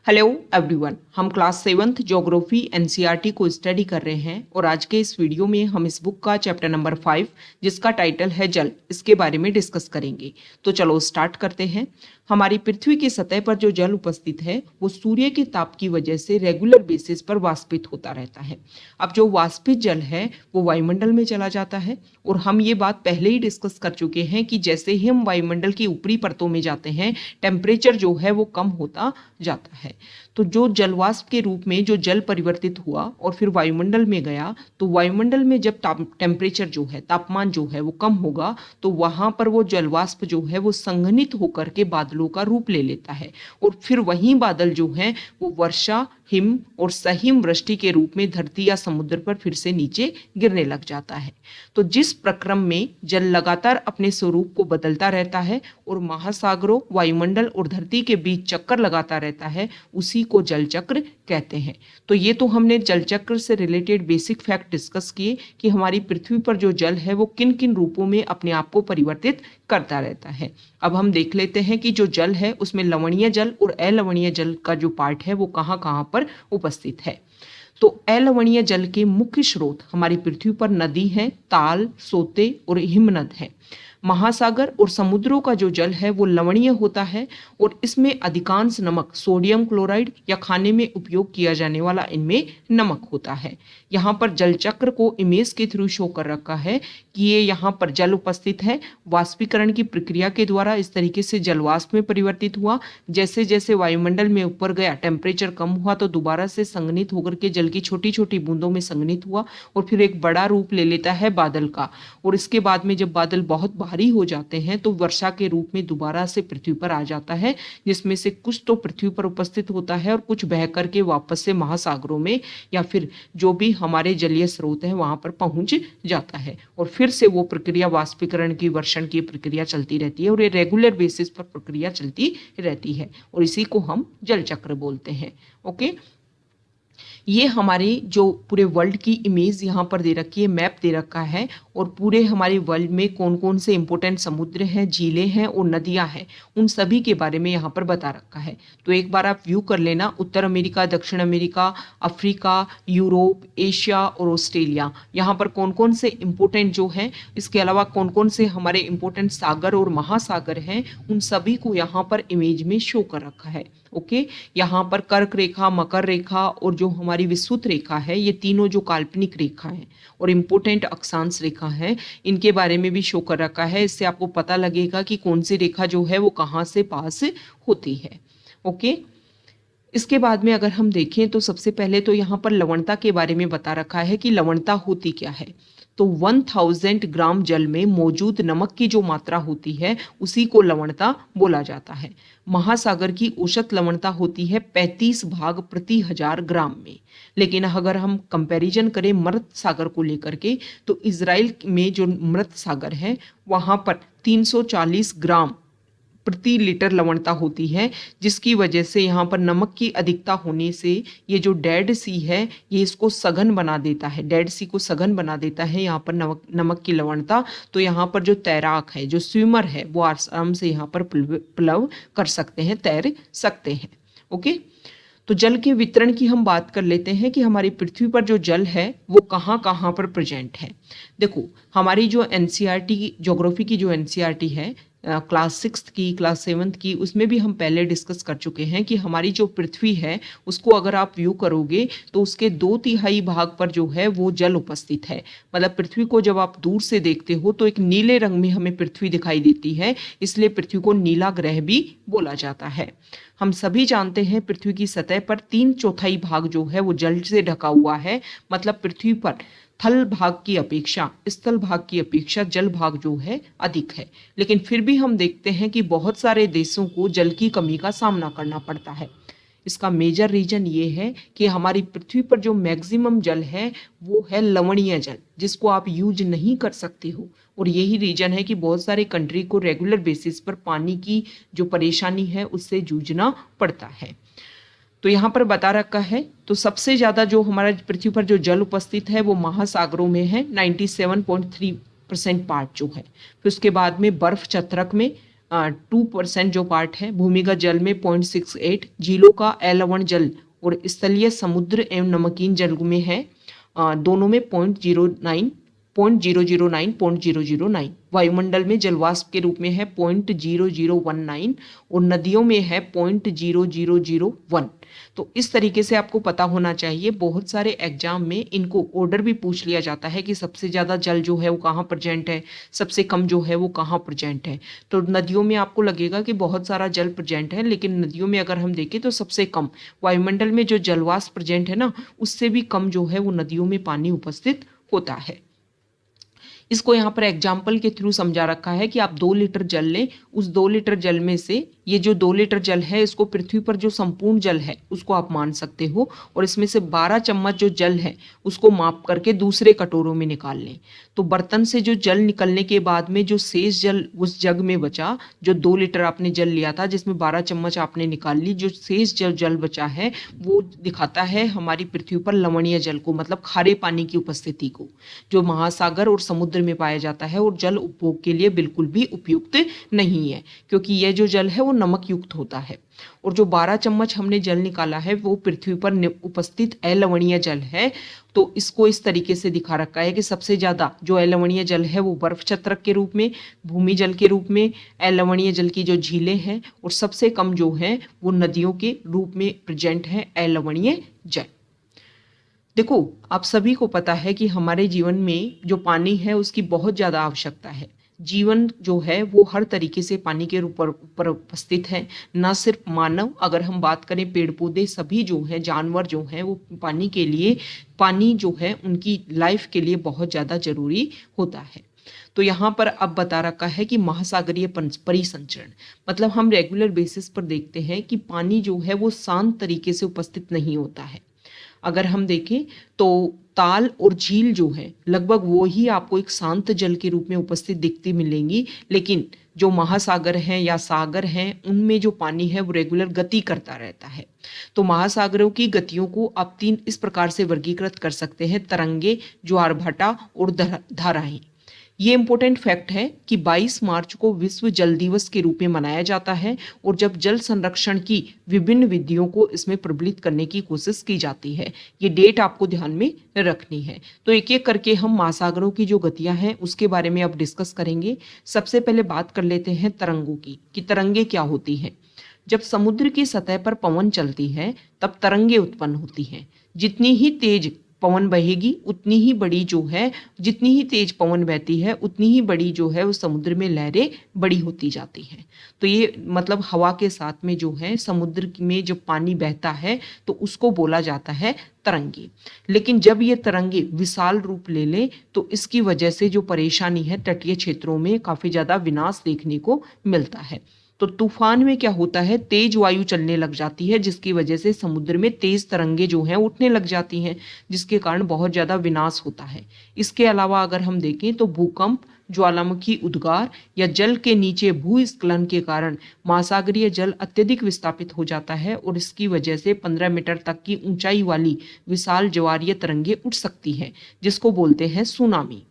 Hello everyone, हम class 7th geography NCERT को study कर रहे हैं और आज के इस वीडियो में हम इस बुक का चैप्टर नंबर 5 जिसका टाइटल है जल, इसके बारे में डिस्कस करेंगे। तो चलो स्टार्ट करते हैं। हमारी पृथ्वी की सतह पर जो जल उपस्थित है वो सूर्य के ताप की वजह से रेगुलर बेसिस पर वाष्पित होता रहता है। अब जो वाष्पित जल है वो वायुमंडल में चला जाता है और हम ये बात पहले ही डिस्कस कर चुके हैं कि जैसे ही हम वायुमंडल की ऊपरी परतों में जाते हैं टेम्परेचर जो है वो कम होता जाता है। तो जो जलवाष्प के रूप में जो जल परिवर्तित हुआ और फिर वायुमंडल में गया, तो वायुमंडल में जब टेम्परेचर जो है, तापमान जो है वो कम होगा तो वहां पर वो जलवाष्प जो है वो संघनित होकर के बादलों का रूप ले लेता है और फिर वही बादल जो है वो वर्षा, हिम और सहिम वृष्टि के रूप में धरती या समुद्र पर फिर से नीचे गिरने लग जाता है। तो जिस प्रक्रम में जल लगातार अपने स्वरूप को बदलता रहता है और महासागरों, वायुमंडल और धरती के बीच चक्कर लगाता रहता है, उसी को जल चक्र कहते हैं। तो ये तो हमने जल चक्र से रिलेटेड बेसिक फैक्ट डिस्कस किए कि हमारी पृथ्वी पर जो जल है वो किन किन रूपों में अपने आप को परिवर्तित करता रहता है। अब हम देख लेते हैं कि जो जल है उसमें लवणीय जल और अलवणीय जल का जो पार्ट है वो कहाँ कहाँ पर उपस्थित है। तो अलवणीय जल के मुख्य स्रोत हमारी पृथ्वी पर नदी है, ताल, सोते और हिमनद है। महासागर और समुद्रों का जो जल है वो लवणीय होता है और इसमें अधिकांश नमक सोडियम क्लोराइड या खाने में उपयोग किया जाने वाला इनमें नमक होता है। यहाँ पर जल चक्र को इमेज के थ्रू शो कर रखा है कि ये यहाँ पर जल उपस्थित है। वाष्पीकरण की प्रक्रिया के द्वारा इस तरीके से जलवाष्प में परिवर्तित हुआ। जैसे जैसे वायुमंडल में ऊपर गया, टेम्परेचर कम हुआ तो दोबारा से संघनित होकर के जल की छोटी छोटी बूंदों में संघनित हुआ और फिर एक बड़ा रूप ले लेता है बादल का। और इसके बाद में जब बादल बहुत भारी हो जाते हैं तो वर्षा के रूप में दोबारा से पृथ्वी पर आ जाता है, जिसमें से कुछ तो पृथ्वी पर उपस्थित होता है और कुछ बह करके वापस से महासागरों में या फिर जो भी हमारे जलीय स्रोत है वहां पर पहुंच जाता है और फिर से वो प्रक्रिया वाष्पीकरण की, वर्षण की प्रक्रिया चलती रहती है और ये रेगुलर बेसिस पर प्रक्रिया चलती रहती है और इसी को हम जल चक्र बोलते हैं। ओके, ये हमारे जो पूरे वर्ल्ड की इमेज यहाँ पर दे रखी है, मैप दे रखा है और पूरे हमारे वर्ल्ड में कौन कौन से इंपॉर्टेंट समुद्र हैं, झीलें हैं और नदियाँ हैं, उन सभी के बारे में यहाँ पर बता रखा है। तो एक बार आप व्यू कर लेना। उत्तर अमेरिका, दक्षिण अमेरिका, अफ्रीका, यूरोप, एशिया और ऑस्ट्रेलिया, यहाँ पर कौन कौन से इंपॉर्टेंट जो हैं, इसके अलावा कौन कौन से हमारे इंपॉर्टेंट सागर और महासागर हैं, उन सभी को यहाँ पर इमेज में शो कर रखा है। ओके, यहाँ पर कर्क रेखा, मकर रेखा और जो हमारी विषुवत रेखा है, ये तीनों जो काल्पनिक रेखा है और इम्पोर्टेंट अक्षांश रेखा है, इनके बारे में भी शो कर रखा है। इससे आपको पता लगेगा कि कौन सी रेखा जो है वो कहाँ से पास होती है। ओके, इसके बाद में अगर हम देखें तो सबसे पहले तो यहाँ पर लवणता के बारे में बता रखा है कि लवणता होती क्या है। तो 1000 ग्राम जल में मौजूद नमक की जो मात्रा होती है उसी को लवणता बोला जाता है। महासागर की औसत लवणता होती है 35 भाग प्रति 1000 ग्राम में। लेकिन अगर हम कंपैरिजन करें मृत सागर को लेकर के, तो इजराइल में जो मृत सागर है वहां पर 340 ग्राम प्रति लीटर लवणता होती है, जिसकी वजह से यहाँ पर नमक की अधिकता होने से ये जो डेड सी है ये इसको सघन बना देता है, डेड सी को सघन बना देता है यहाँ पर नमक की लवणता। तो यहाँ पर जो तैराक है, जो स्विमर है, वो आराम से यहाँ पर प्लव कर सकते हैं, तैर सकते हैं। ओके, तो जल के वितरण की हम बात कर लेते हैं कि हमारी पृथ्वी पर जो जल है वो कहाँ कहाँ पर प्रेजेंट है। देखो, हमारी जो एनसीईआरटी ज्योग्राफी की जो एनसीईआरटी है, क्लास 6 की, क्लास 7 की, उसमें भी हम पहले डिस्कस कर चुके हैं कि हमारी जो पृथ्वी है उसको अगर आप व्यू करोगे तो उसके 2/3 भाग पर जो है वो जल उपस्थित है। मतलब पृथ्वी को जब आप दूर से देखते हो तो एक नीले रंग में हमें पृथ्वी दिखाई देती है, इसलिए पृथ्वी को नीला ग्रह भी बोला जाता है। हम सभी जानते हैं पृथ्वी की सतह पर 3/4 भाग जो है वो जल से ढका हुआ है। मतलब पृथ्वी पर थल भाग की अपेक्षा, स्थल भाग की अपेक्षा जल भाग जो है अधिक है। लेकिन फिर भी हम देखते हैं कि बहुत सारे देशों को जल की कमी का सामना करना पड़ता है। इसका मेजर रीजन ये है कि हमारी पृथ्वी पर जो मैक्सिमम जल है वो है लवणीय जल, जिसको आप यूज नहीं कर सकते हो। और यही रीजन है कि बहुत सारे कंट्री को रेगुलर बेसिस पर पानी की जो परेशानी है उससे जूझना पड़ता है। तो यहाँ पर बता रखा है, तो सबसे ज़्यादा जो हमारा पृथ्वी पर जो जल उपस्थित है वो महासागरों में है, 97.3% पार्ट जो है। फिर उसके बाद में बर्फ चत्रक में 2% जो पार्ट है, भूमिगत जल में 0.68, झीलों का अलवण जल और स्थलीय समुद्र एवं नमकीन जल में है दोनों में 0.09, 0.009, 0.009। वायुमंडल में जलवाष्प के रूप में है 0.0019 और नदियों में है 0.0001। तो इस तरीके से आपको पता होना चाहिए। बहुत सारे एग्जाम में इनको ऑर्डर भी पूछ लिया जाता है कि सबसे ज़्यादा जल जो है वो कहाँ प्रेजेंट है, सबसे कम जो है वो कहाँ प्रेजेंट है। तो नदियों में आपको लगेगा कि बहुत सारा जल प्रेजेंट है, लेकिन नदियों में अगर हम देखें तो सबसे कम, वायुमंडल में जो जलवाष्प प्रेजेंट है ना, उससे भी कम जो है वो नदियों में पानी उपस्थित होता है। इसको यहाँ पर एग्जाम्पल के थ्रू समझा रखा है कि आप 2 लीटर जल लें, उस 2 लीटर जल में से ये जो 2 लीटर जल है, इसको पृथ्वी पर जो संपूर्ण जल है उसको आप मान सकते हो, और इसमें से 12 चम्मच जो जल है उसको माप करके दूसरे कटोरों में निकाल लें। तो बर्तन से जो जल निकलने के बाद में जो शेष जल उस जग में बचा, जो 2 लीटर आपने जल लिया था जिसमें 12 चम्मच आपने निकाल ली, जो शेष जल बचा है वो दिखाता है हमारी पृथ्वी पर लवणीय जल को, मतलब खारे पानी की उपस्थिति को, जो महासागर और समुद्र में पाया जाता है और जल उपभोग के लिए बिल्कुल भी उपयुक्त नहीं है, क्योंकि यह जो जल है वो नमक युक्त होता है। और जो 12 चम्मच हमने जल निकाला है वो पृथ्वी पर उपस्थित अलवणीय जल है। तो इसको इस तरीके से दिखा रखा है कि सबसे ज्यादा जो अलवणीय जल है वो बर्फ छत्रक के रूप में, भूमि जल के रूप में, अलवणीय जल की जो झीलें हैं, और सबसे कम जो है वो नदियों के रूप में प्रेजेंट है अलवणीय जल। देखो, आप सभी को पता है कि हमारे जीवन में जो पानी है उसकी बहुत ज़्यादा आवश्यकता है। जीवन जो है वो हर तरीके से पानी के ऊपर उपस्थित है। न सिर्फ मानव, अगर हम बात करें पेड़ पौधे, सभी जो हैं, जानवर जो हैं, वो पानी के लिए, पानी जो है उनकी लाइफ के लिए बहुत ज़्यादा जरूरी होता है। तो यहाँ पर अब बता रखा है कि महासागरीय परिसंचरण, मतलब हम रेगुलर बेसिस पर देखते हैं कि पानी जो है वो शांत तरीके से उपस्थित नहीं होता है। अगर हम देखें तो ताल और झील जो है लगभग वो ही आपको एक शांत जल के रूप में उपस्थित दिखती मिलेंगी, लेकिन जो महासागर हैं या सागर हैं उनमें जो पानी है वो रेगुलर गति करता रहता है। तो महासागरों की गतियों को आप 3 इस प्रकार से वर्गीकृत कर सकते हैं: तरंगे, ज्वारभाटा और धाराएं। ये इंपॉर्टेंट फैक्ट है कि 22 मार्च को विश्व जल दिवस के रूप में मनाया जाता है, और जब जल संरक्षण की विभिन्न विधियों को इसमें प्रबलित करने की कोशिश की जाती है। ये डेट आपको ध्यान में रखनी है। तो एक एक करके हम महासागरों की जो गतियां हैं उसके बारे में अब डिस्कस करेंगे। सबसे पहले बात कर लेते हैं तरंगों की, कि तरंगे क्या होती हैं। जब समुद्र की सतह पर पवन चलती है तब तरंगे उत्पन्न होती हैं। जितनी ही तेज पवन बहेगी उतनी ही बड़ी जो है, जितनी ही तेज पवन बहती है उतनी ही बड़ी जो है उस समुद्र में लहरें बड़ी होती जाती हैं। तो ये मतलब हवा के साथ में जो है समुद्र में जब पानी बहता है तो उसको बोला जाता है तरंगे। लेकिन जब ये तरंगे विशाल रूप ले ले तो इसकी वजह से जो परेशानी है, तटीय क्षेत्रों में काफी ज्यादा विनाश देखने को मिलता है। तो तूफान में क्या होता है, तेज वायु चलने लग जाती है जिसकी वजह से समुद्र में तेज तरंगे जो हैं उठने लग जाती हैं, जिसके कारण बहुत ज्यादा विनाश होता है। इसके अलावा अगर हम देखें तो भूकंप, ज्वालामुखी उद्गार या जल के नीचे भूस्खलन के कारण महासागरीय जल अत्यधिक विस्थापित हो जाता है, और इसकी वजह से 15 मीटर तक की ऊंचाई वाली विशाल ज्वारीय तरंगे उठ सकती हैं, जिसको बोलते हैं सुनामी।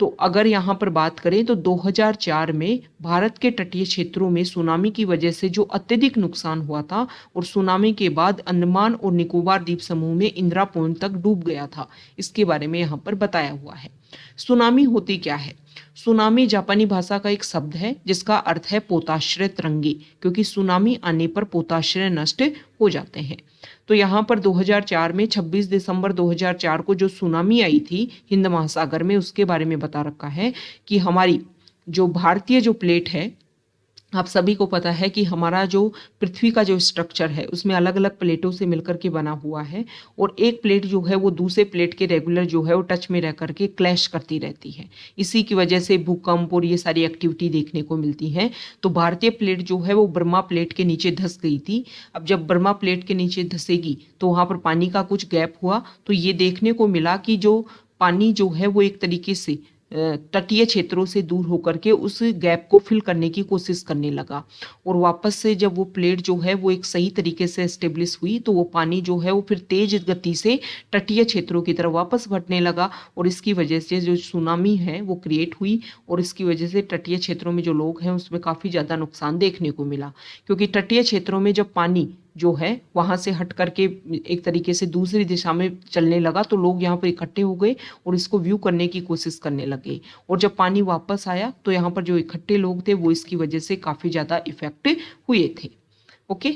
तो अगर यहाँ पर बात करें तो 2004 में भारत के तटीय क्षेत्रों में सुनामी की वजह से जो अत्यधिक नुकसान हुआ था, और सुनामी के बाद अंडमान और निकोबार द्वीप समूह में इंदिरा पॉइंट तक डूब गया था, इसके बारे में यहाँ पर बताया हुआ है। सुनामी होती क्या है? सुनामी जापानी भाषा का एक शब्द है जिसका अर्थ है पोताश्रय तरंगे, क्योंकि सुनामी आने पर पोताश्रय नष्ट हो जाते हैं। तो यहाँ पर 2004 में 26 दिसंबर 2004 को जो सुनामी आई थी हिंद महासागर में, उसके बारे में बता रखा है कि हमारी जो भारतीय जो प्लेट है, आप सभी को पता है कि हमारा जो पृथ्वी का जो स्ट्रक्चर है उसमें अलग अलग प्लेटों से मिलकर के बना हुआ है, और एक प्लेट जो है वो दूसरे प्लेट के रेगुलर जो है वो टच में रह करके क्लैश करती रहती है। इसी की वजह से भूकंप और ये सारी एक्टिविटी देखने को मिलती है। तो भारतीय प्लेट जो है वो बर्मा प्लेट के नीचे धंस गई थी। अब जब बर्मा प्लेट के नीचे धंसेगी तो वहाँ पर पानी का कुछ गैप हुआ, तो ये देखने को मिला कि जो पानी जो है वो एक तरीके से तटीय क्षेत्रों से दूर होकर के उस गैप को फिल करने की कोशिश करने लगा। और वापस से जब वो प्लेट जो है वो एक सही तरीके से एस्टेब्लिश हुई तो वो पानी जो है वो फिर तेज गति से तटीय क्षेत्रों की तरफ वापस बढ़ने लगा, और इसकी वजह से जो सुनामी है वो क्रिएट हुई। और इसकी वजह से तटीय क्षेत्रों में जो लोग हैं उसमें काफ़ी ज़्यादा नुकसान देखने को मिला, क्योंकि तटीय क्षेत्रों में जब पानी जो है वहां से हट करके एक तरीके से दूसरी दिशा में चलने लगा तो लोग यहाँ पर इकट्ठे हो गए और इसको व्यू करने की कोशिश करने लगे। और जब पानी वापस आया तो यहाँ पर जो इकट्ठे लोग थे वो इसकी वजह से काफ़ी ज़्यादा इफेक्ट हुए थे। ओके,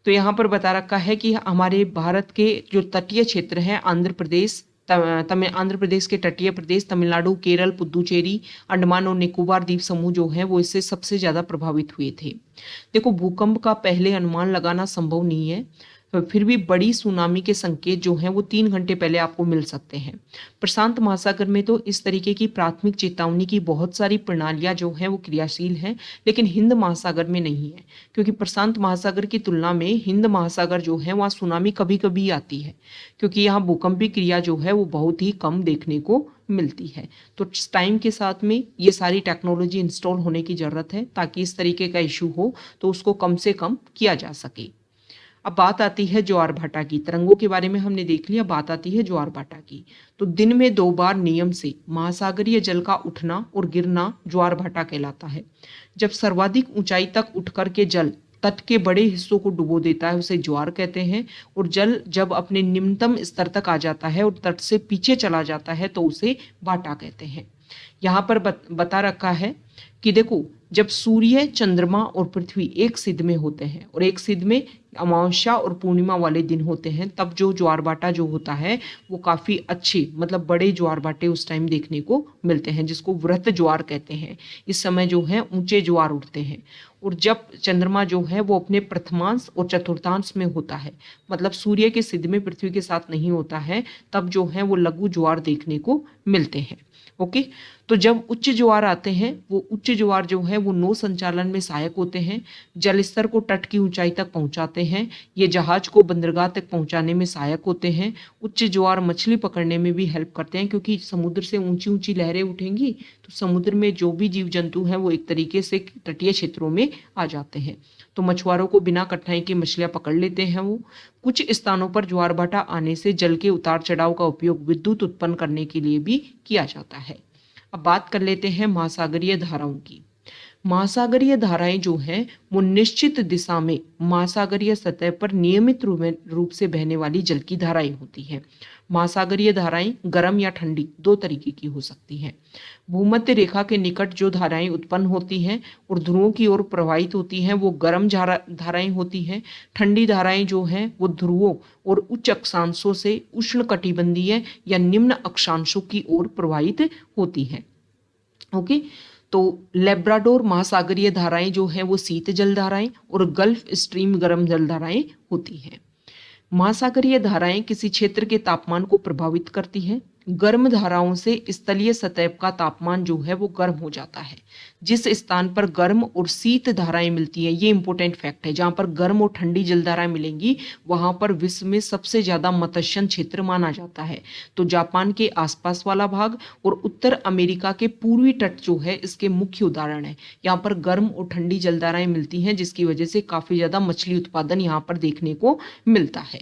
तो यहाँ पर बता रखा है कि हमारे भारत के जो तटीय क्षेत्र हैं, आंध्र प्रदेश, आंध्र प्रदेश के तटीय प्रदेश, तमिलनाडु, केरल, पुदुचेरी, अंडमान और निकोबार द्वीप समूह जो है वो इससे सबसे ज़्यादा प्रभावित हुए थे। देखो, भूकंप का पहले अनुमान लगाना संभव नहीं है, फिर भी बड़ी सुनामी के संकेत जो हैं वो 3 घंटे पहले आपको मिल सकते हैं। प्रशांत महासागर में तो इस तरीके की प्राथमिक चेतावनी की बहुत सारी प्रणालियां जो हैं वो क्रियाशील हैं, लेकिन हिंद महासागर में नहीं है, क्योंकि प्रशांत महासागर की तुलना में हिंद महासागर जो है वहाँ सुनामी कभी कभी आती है, क्योंकि यहाँ भूकंपीय क्रिया जो है वो बहुत ही कम देखने को मिलती है। तो टाइम के साथ में ये सारी टेक्नोलॉजी इंस्टॉल होने की ज़रूरत है ताकि इस तरीके का इशू हो तो उसको कम से कम किया जा सके। अब बात आती है ज्वार भाटा की। तरंगों के बारे में हमने देख लिया, बात आती है ज्वार भाटा की। तो दिन में 2 बार नियम से महासागरीय जल का उठना और गिरना ज्वार भाटा कहलाता है। जब सर्वाधिक ऊंचाई तक उठ करके जल तट के बड़े हिस्सों को डुबो देता है उसे ज्वार कहते हैं, और जल जब अपने निम्नतम स्तर तक आ जाता है और तट से पीछे चला जाता है तो उसे भाटा कहते हैं। यहाँ पर बता रखा है कि देखो, जब सूर्य, चंद्रमा और पृथ्वी एक सिध में होते हैं और एक सिध में अमावस्या और पूर्णिमा वाले दिन होते हैं, तब जो ज्वार भाटा जो होता है वो काफ़ी अच्छे, मतलब बड़े ज्वार भाटे उस टाइम देखने को मिलते हैं, जिसको व्रत ज्वार कहते हैं। इस समय जो है ऊंचे ज्वार उठते हैं। और जब चंद्रमा जो है वो अपने प्रथमांश और चतुर्थांश में होता है, मतलब सूर्य के सिध में पृथ्वी के साथ नहीं होता है, तब जो है वो लघु ज्वार देखने को मिलते हैं। ओके, तो जब उच्च ज्वार आते हैं, वो उच्च ज्वार जो है वो नौ संचालन में सहायक होते हैं, जल स्तर को तट की ऊंचाई तक पहुंचाते हैं, ये जहाज को बंदरगाह तक पहुंचाने में सहायक होते हैं। उच्च ज्वार मछली पकड़ने में भी हेल्प करते हैं, क्योंकि समुद्र से ऊंची ऊंची लहरें उठेंगी तो समुद्र में जो भी जीव जंतु हैं वो एक तरीके से तटीय क्षेत्रों में आ जाते हैं, तो मछुआरों को बिना कठिनाई के मछलियां पकड़ लेते हैं वो। कुछ स्थानों पर ज्वार भाटा आने से जल के उतार चढ़ाव का उपयोग विद्युत उत्पन्न करने के लिए भी किया जाता है। अब बात कर लेते हैं महासागरीय धाराओं की। महासागरीय धाराएं जो हैं वो निश्चित दिशा में महासागरीय सतह पर नियमित रूप से बहने वाली जल की धाराएं होती हैं। महासागरीय धाराएं गर्म या ठंडी 2 तरीके की हो सकती हैं। भूमध्य रेखा के निकट जो धाराएं उत्पन्न होती हैं और ध्रुवों की ओर प्रवाहित होती हैं वो गर्म धाराएं होती हैं। ठंडी धाराएं जो हैं वो ध्रुवों और उच्च अक्षांशों से उष्ण कटिबंधीय या निम्न अक्षांशों की ओर प्रवाहित होती हैं। ओके, तो लेब्राडोर महासागरीय धाराएं जो हैं वो शीत जल धाराएं और गल्फ स्ट्रीम गर्म जल धाराएं होती हैं। महासागरीय धाराएं किसी क्षेत्र के तापमान को प्रभावित करती हैं। गर्म धाराओं से स्थलीय सतह का तापमान जो है वो गर्म हो जाता है। जिस स्थान पर गर्म और शीत धाराएं मिलती है, ये इंपॉर्टेंट फैक्ट है, जहां पर गर्म और ठंडी जलधाराएं मिलेंगी वहां पर विश्व में सबसे ज्यादा मत्स्यन क्षेत्र माना जाता है। तो जापान के आसपास वाला भाग और उत्तर अमेरिका के पूर्वी तट जो है इसके मुख्य उदाहरण है। यहाँ पर गर्म और ठंडी जलधाराएं मिलती हैं, जिसकी वजह से काफी ज्यादा मछली उत्पादन यहाँ पर देखने को मिलता है।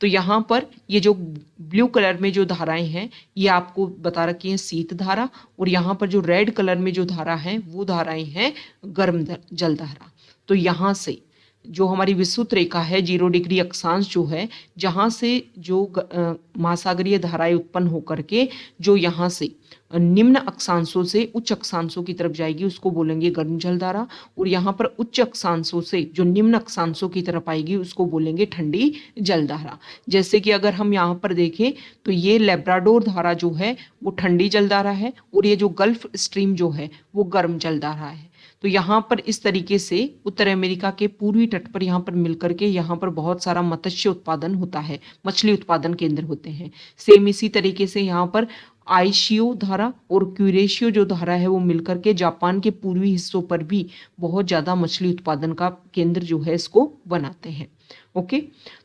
तो यहाँ पर ये जो ब्लू कलर में जो धाराएं हैं ये आपको बता रखी है शीत धारा, और यहाँ पर जो रेड कलर में जो धारा है वो धाराएं हैं गर्म जल धारा। तो यहाँ से जो हमारी विषुवत रेखा है 0 डिग्री अक्षांश जो है, जहाँ से जो महासागरीय धाराएं उत्पन्न होकर के जो यहाँ से निम्न अक्षांशों से उच्च अक्षांशों की तरफ जाएगी उसको बोलेंगे गर्म जलधारा, और यहाँ पर उच्च अक्षांशों से जो निम्न अक्षांशों की तरफ आएगी उसको बोलेंगे ठंडी जलधारा। जैसे कि अगर हम यहाँ पर देखें तो ये लेब्राडोर धारा जो है वो ठंडी जलधारा है, और ये जो गल्फ स्ट्रीम जो है वो गर्म जलधारा है। तो यहाँ पर इस तरीके से उत्तर अमेरिका के पूर्वी तट पर यहाँ पर मिलकर के यहाँ पर बहुत सारा मत्स्य उत्पादन होता है, मछली उत्पादन केंद्र होते हैं। सेम इसी तरीके से यहाँ पर आइशियो धारा और क्यूरेशियो जो धारा है वो मिलकर के जापान के पूर्वी हिस्सों पर भी बहुत ज़्यादा मछली उत्पादन का केंद्र जो है इसको बनाते हैं। ओके,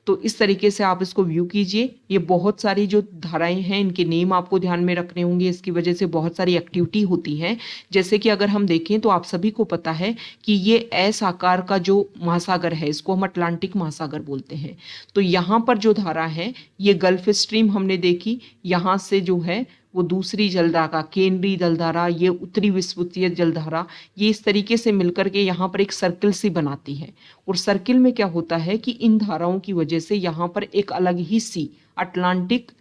तो इस तरीके से आप इसको व्यू कीजिए। ये बहुत सारी जो धाराएं हैं इनके नेम आपको ध्यान में रखने होंगे, इसकी वजह से बहुत सारी एक्टिविटी होती है। जैसे कि अगर हम देखें तो आप सभी को पता है कि ये एस आकार का जो महासागर है इसको हम अटलांटिक महासागर बोलते हैं। तो यहाँ पर जो धारा है ये गल्फ स्ट्रीम हमने देखी, यहाँ से जो है वो दूसरी जलधारा केंद्रीय जलधारा, ये उत्तरी विषुवतीय जलधारा, ये इस तरीके से मिलकर के यहाँ पर एक सर्किल सी बनाती है। और सर्किल में क्या होता है कि इन धाराओं की वजह से यहाँ पर एक अलग ही सी, अटलांटिक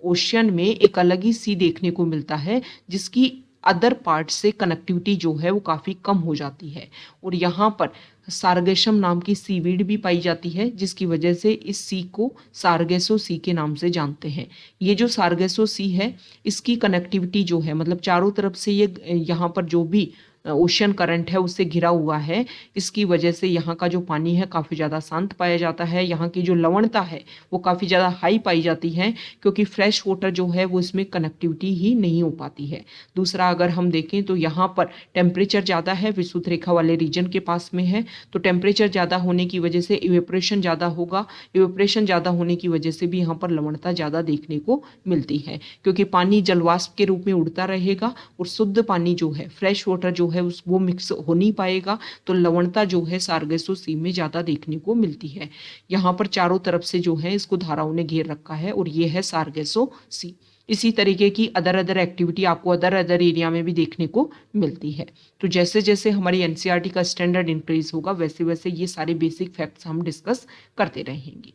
ओशियन में एक अलग ही सी देखने को मिलता है, जिसकी अदर पार्ट से कनेक्टिविटी जो है वो काफ़ी कम हो जाती है। और यहाँ पर सार्गेसम नाम की सीवीड भी पाई जाती है, जिसकी वजह से इस सी को सार्गेसो सी के नाम से जानते हैं। ये जो सार्गेसो सी है इसकी कनेक्टिविटी जो है, मतलब चारों तरफ से ये यहाँ पर जो भी ओशियन करंट है उससे घिरा हुआ है, इसकी वजह से यहाँ का जो पानी है काफ़ी ज़्यादा शांत पाया जाता है। यहाँ की जो लवणता है वो काफ़ी ज़्यादा हाई पाई जाती है, क्योंकि फ्रेश वाटर जो है वो इसमें कनेक्टिविटी ही नहीं हो पाती है। दूसरा अगर हम देखें तो यहाँ पर टेम्परेचर ज़्यादा है, विषुवत रेखा वाले रीजन के पास में है, तो टेम्परेचर ज़्यादा होने की वजह से इवेपोरेशन ज़्यादा होगा। इवेपोरेशन ज़्यादा होने की वजह से भी यहाँ पर लवणता ज़्यादा देखने को मिलती है, क्योंकि पानी जलवाष्प के रूप में उड़ता रहेगा और शुद्ध पानी जो है, फ्रेश वाटर जो है वो मिक्स हो नहीं पाएगा, तो लवणता जो है सार्गेसो सी में ज़्यादा देखने को मिलती है। यहाँ पर चारों तरफ से जो है इसको धाराओं ने घेर रखा है और ये है सार्गेसो सी। इसी तरीके की अदर एक्टिविटी आपको अदर एरिया में भी देखने को मिलती है। तो जैसे जैसे हमारी एनसीईआरटी का स्टैंडर्ड इंक्रीज होगा वैसे वैसे ये सारे बेसिक फैक्ट्स हम डिस्कस करते रहेंगे।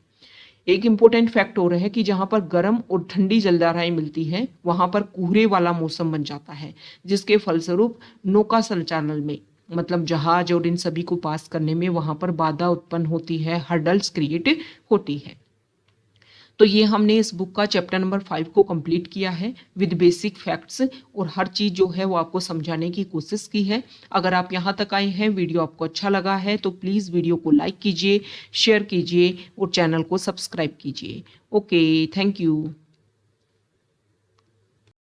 एक इम्पोर्टेंट फैक्ट हो रहा है कि जहाँ पर गर्म और ठंडी जलधाराएं मिलती हैं वहाँ पर कोहरे वाला मौसम बन जाता है, जिसके फलस्वरूप नौका संचालन में, मतलब जहाज और इन सभी को पास करने में वहाँ पर बाधा उत्पन्न होती है, हर्डल्स क्रिएट होती है। तो ये हमने इस बुक का चैप्टर नंबर 5 को कंप्लीट किया है विद बेसिक फैक्ट्स, और हर चीज़ जो है वो आपको समझाने की कोशिश की है। अगर आप यहाँ तक आए हैं, वीडियो आपको अच्छा लगा है तो प्लीज़ वीडियो को लाइक कीजिए, शेयर कीजिए और चैनल को सब्सक्राइब कीजिए। Okay, thank you.